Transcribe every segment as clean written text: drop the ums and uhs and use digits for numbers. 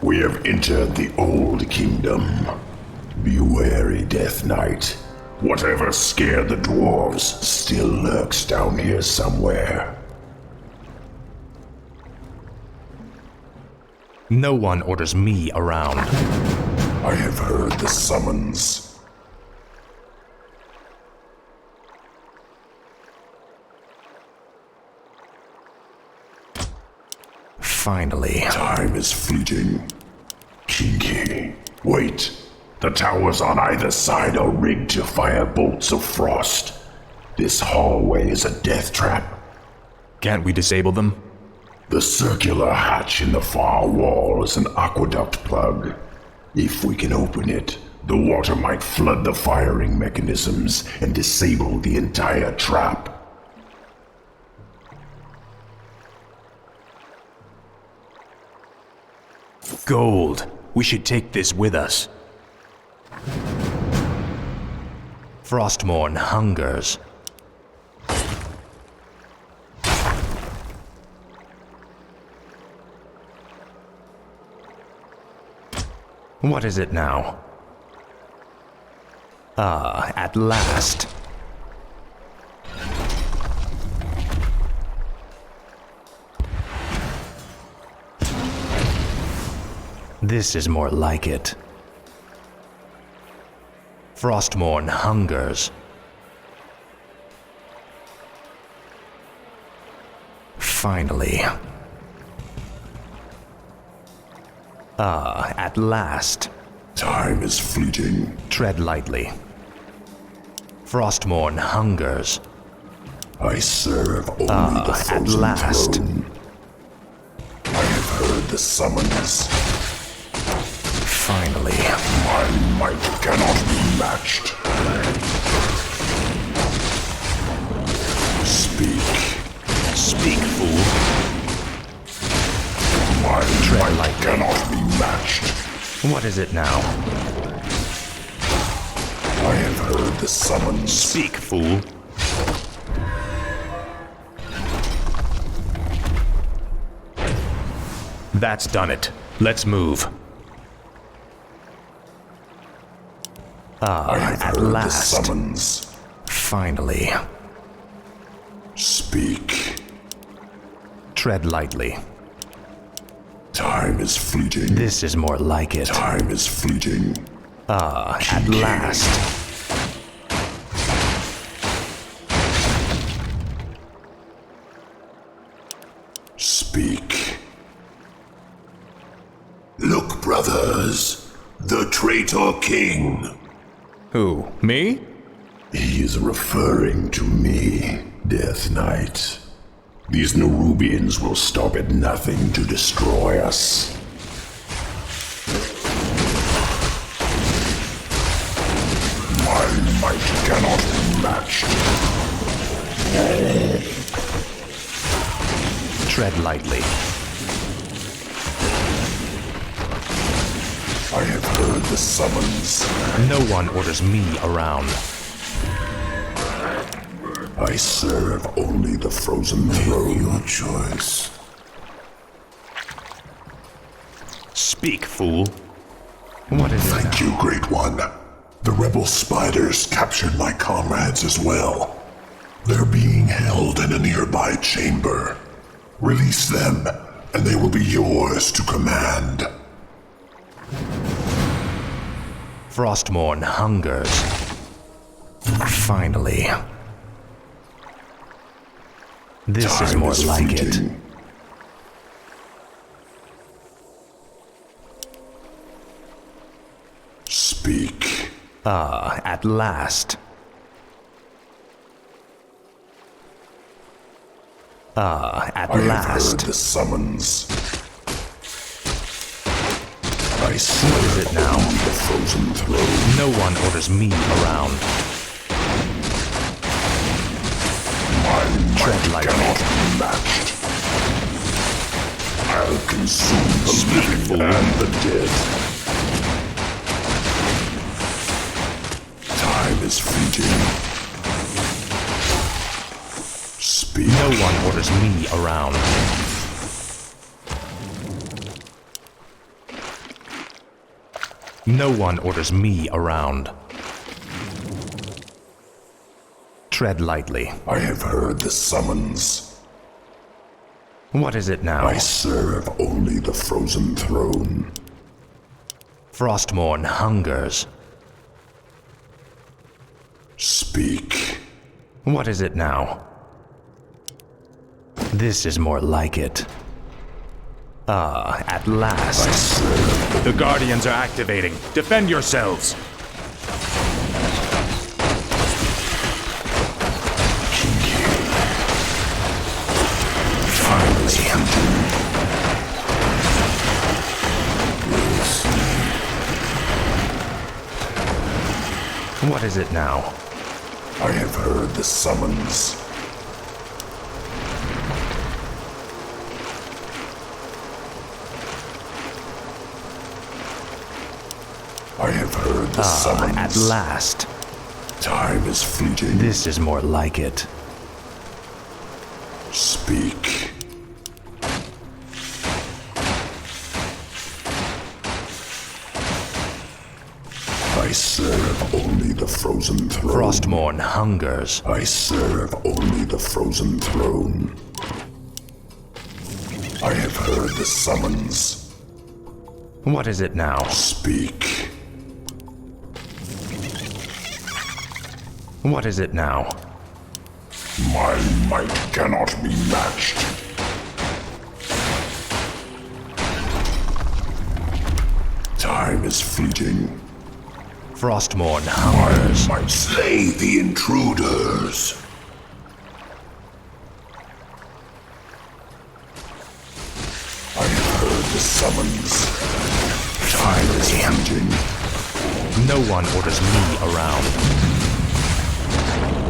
We have entered the Old Kingdom. Be wary, Death Knight. Whatever scared the dwarves still lurks down here somewhere. No one orders me around. I have heard the summons. Finally. Time is fleeting. Kinky. Wait. The towers on either side are rigged to fire bolts of frost. This hallway is a death trap. Can't we disable them? The circular hatch in the far wall is an aqueduct plug. If we can open it, the water might flood the firing mechanisms and disable the entire trap. Gold. We should take this with us. Frostmourne hungers. What is it now? Ah, at last. This is more like it. Frostmourne hungers. Finally. Ah, at last. Time is fleeting. Tread lightly. Frostmourne hungers. I serve only the frozen at last. throne. I have heard the summons. Finally. My might cannot be matched. Speak. Speak, fool. My Tread might lightly. cannot be matched. What is it now? I have heard the summons. Speak, fool. That's done it. Let's move. I have at heard last. the summons. Finally. Speak. Tread lightly. Time is fleeting. This is more like it. Time is fleeting. At last. Speak. Look, brothers. The traitor king. Who? Me? He is referring to me, Death Knight. These Nerubians will stop at nothing to destroy us. My might cannot be matched. Tread lightly. I have heard the summons. No one orders me around. I serve only the frozen throne. Your choice. Speak, fool. What is it? Thank you, Great One. The rebel spiders captured my comrades as well. They're being held in a nearby chamber. Release them, and they will be yours to command. Frostmourne hungers. Finally. This is Time more like it. fleeting. Speak. At last. At I have last. heard the summons. I What serve is it now? only the frozen throne. No one orders me around. My Tread might lightly. cannot be matched. I'll consume the Speak, living fool. and the dead. Time is fleeting. Speak. No one orders me around. No one orders me around. Tread lightly. I have heard the summons. What is it now? I serve only the frozen throne. Frostmourne hungers. Speak. What is it now? This is more like it. Ah, at last. I serve. The Guardians are activating. Defend yourselves! What is it now? I have heard the summons. I have heard the summons. At last. Time is fleeting. This is more like it. Speak. I serve only the frozen throne. Frostmourne hungers. I serve only the frozen throne. I have heard the summons. What is it now? Speak. What is it now? My might cannot be matched. Time is fleeting. Frostmourne hungers. I might slay the intruders. I have heard the summons. Time is fleeting. No one orders me around.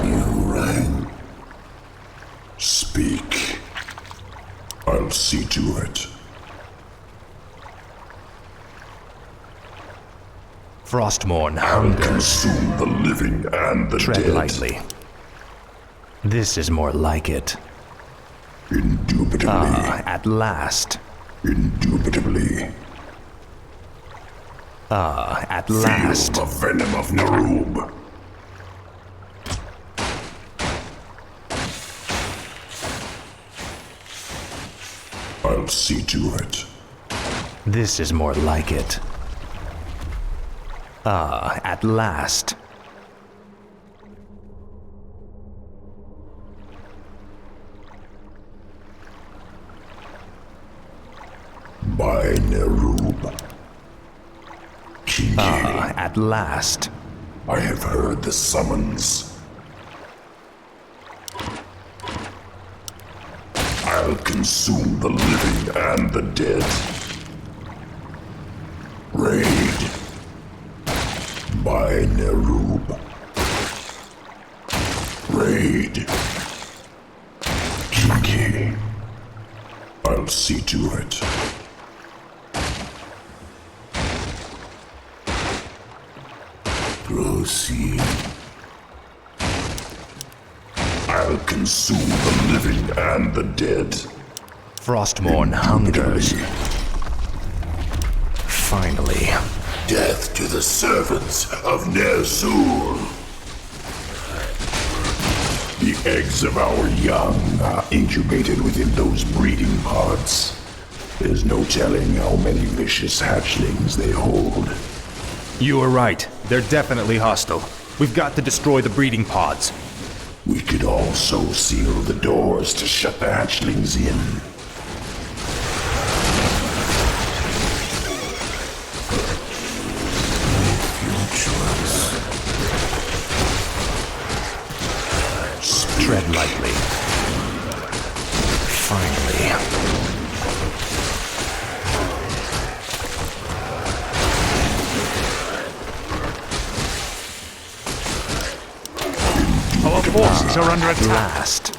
You rang. Speak. I'll see to it. Frostmourne I'll hungers. consume the living and the Tread dead. lightly. This is more like it. Indubitably. Ah, at last. Indubitably. Ah, at Feel last. the venom of Narub. I'll see to it. This is more like it. Ah, at last. By Narub. Kingi. Ah, at last. I have heard the summons. I'll consume the living and the dead. Raid. By Narub. Raid. Kingi. I'll see to it. Proceed. I'll consume the living and the dead. Frostmourne hungers. Indubitably. Finally. Death to the servants of Ner'zhul. The eggs of our young are incubated within those breeding pods. There's no telling how many vicious hatchlings they hold. You were right. They're definitely hostile. We've got to destroy the breeding pods. We could also seal the doors to shut the hatchlings in. Tread lightly. Finally. Our forces are under At attack. last.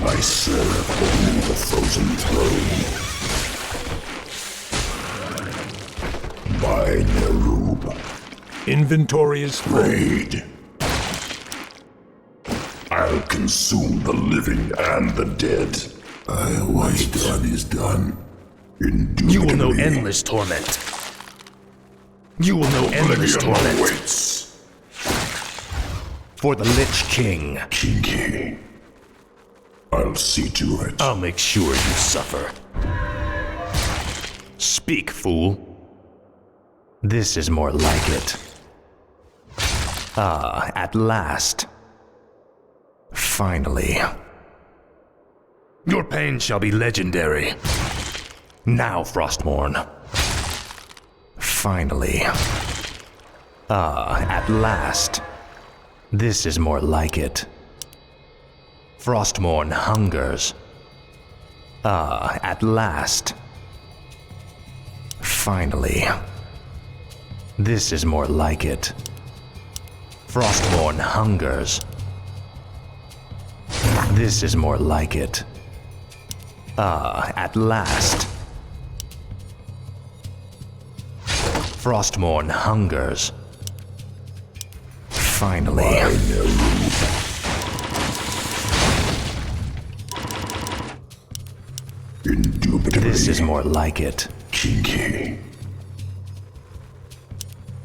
I serve only the frozen throne. By Narub. Inventory is full. Raid. I'll consume the living and the dead. What's done is done. You will know Indubitably. endless torment. You will know endless Oblivion torment. awaits. For the Lich King. Kinky. I'll see to it. I'll make sure you suffer. Speak, fool. This is more like it. Ah, at last. Finally. Your pain shall be legendary. Now, Frostmourne. Finally. Ah, at last. This is more like it. Frostmourne hungers. Ah, at last. Finally. This is more like it. Frostmourne hungers. This is more like it. Ah, at last. Frostmourne hungers. Finally. Indubitably. This is more like it. Kinky.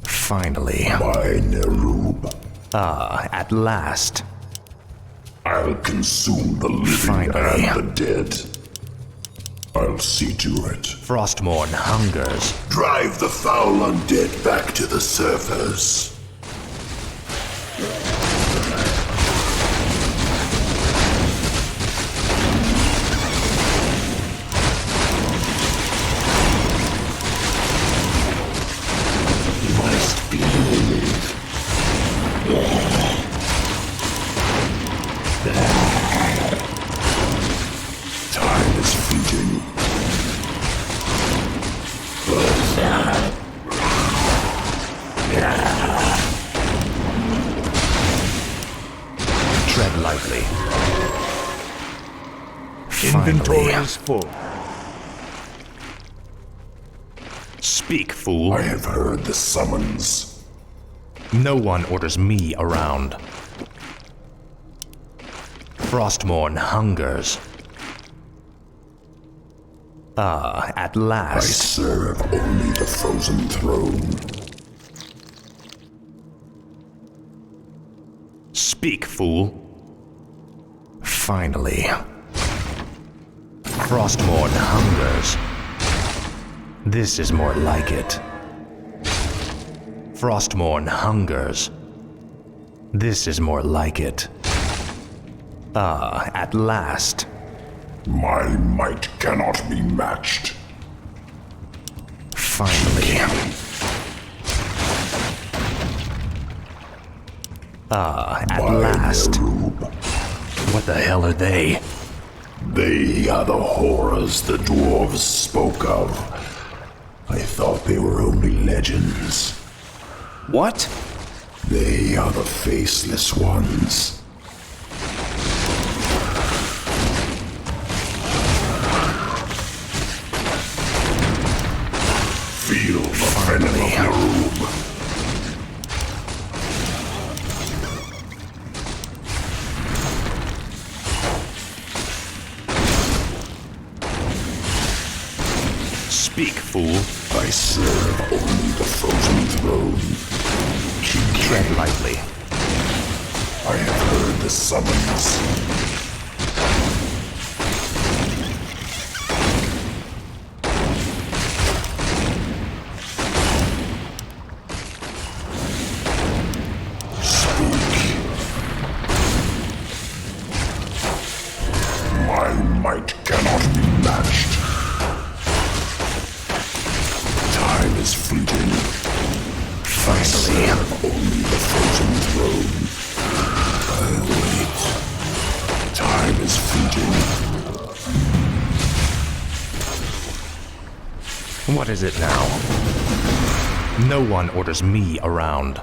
Finally. My Nerub. Ah, at last. I'll consume the living Finally. and the dead. I'll see to it. Frostmourne hungers. Drive the foul undead back to the surface. Must believe. Time is fleeting. Tread lightly. Inventory Finally. is full. Speak, fool. I have heard the summons. No one orders me around. Frostmourne hungers. Ah, at I last. serve only the frozen throne. Speak, fool. Finally. Frostmourne hungers. This is more like it. Frostmourne hungers. This is more like it. Ah, at last. My might cannot be matched. Finally. Ah, at My last. Nerub. What the hell are they? They are the horrors the dwarves spoke of. I thought they were only legends. What? They are the faceless ones. Feel the venom of Nerub. Speak, fool. I serve only the frozen throne. Tread lightly. I have heard the summons. Speak. My might cannot be matched. Time is fleeting. I serve only the frozen throne. I wait. Time is fleeting. What is it now? No one orders me around.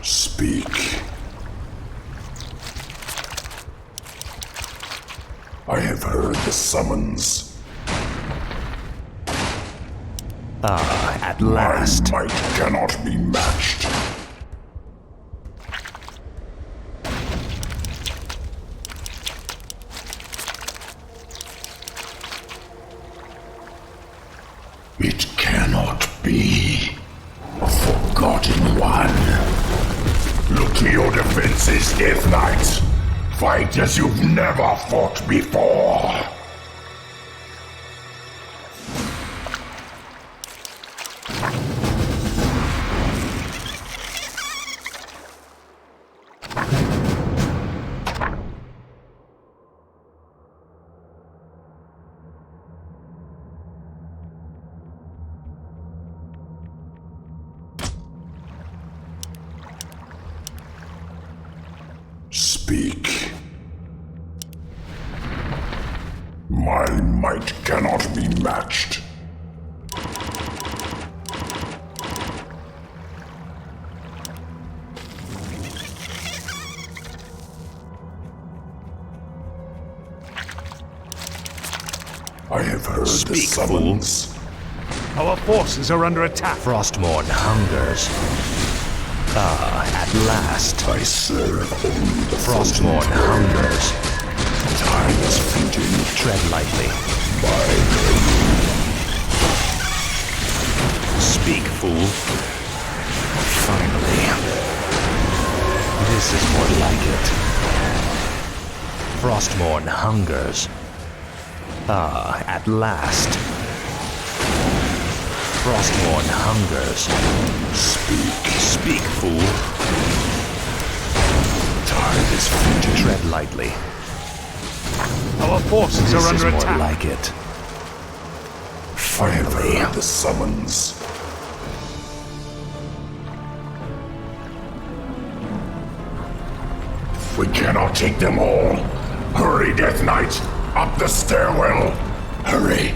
Speak. I have heard the summons. Ah, at last. My might cannot be matched. departing one. Look to your defenses, Death Knight. Fight as you've never fought before. Speak. My might cannot be matched. I have heard the Speak, summons. Our forces are under attack. Frostmourne hungers. At last. I serve only the Frostmourne hungers. Time is fleeting. Tread lightly. Speak, fool. Finally. This is more like it. Frostmourne hungers. At last. Frostmourne hungers. Speak, fool. Time is fleeting. Tread lightly. Our forces This are is under more attack. like it. I have Finally. heard the summons. We cannot take them all. Hurry, Death Knight! Up the stairwell! Hurry!